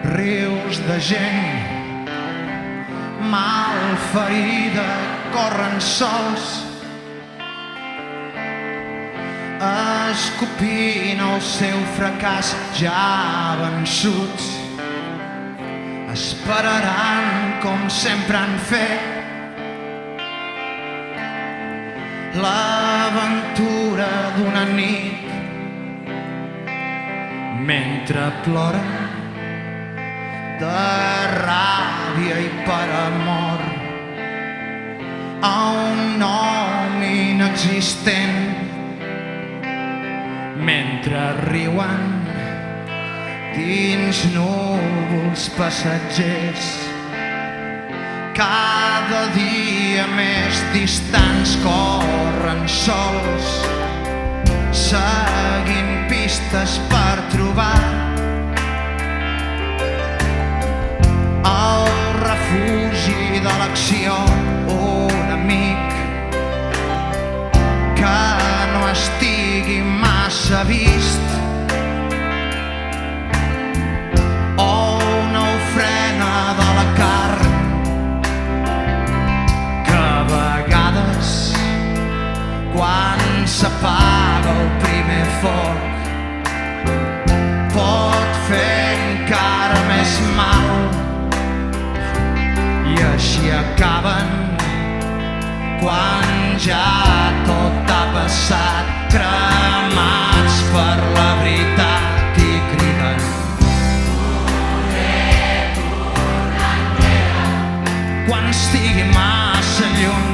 rius de gent malferida corren sols escopint el seu fracàs ja vençuts. Esperaran com sempre han fet l'aventura d'una nit mentre ploren de ràbia i per amor a un nom inexistent, mentre riuen dins núvols passatgers cada dia més distants corren sols seguint pistes per trobar el refugi de l'acció, un amic que no estigui massa vist o una ofrena de la carn que a vegades quan s'apaga el primer foc pot fer encara més mal i així acaben quan ja tot ha passat, cremats per la veritat i criden poder tornar enrere quan estigui massa lluny.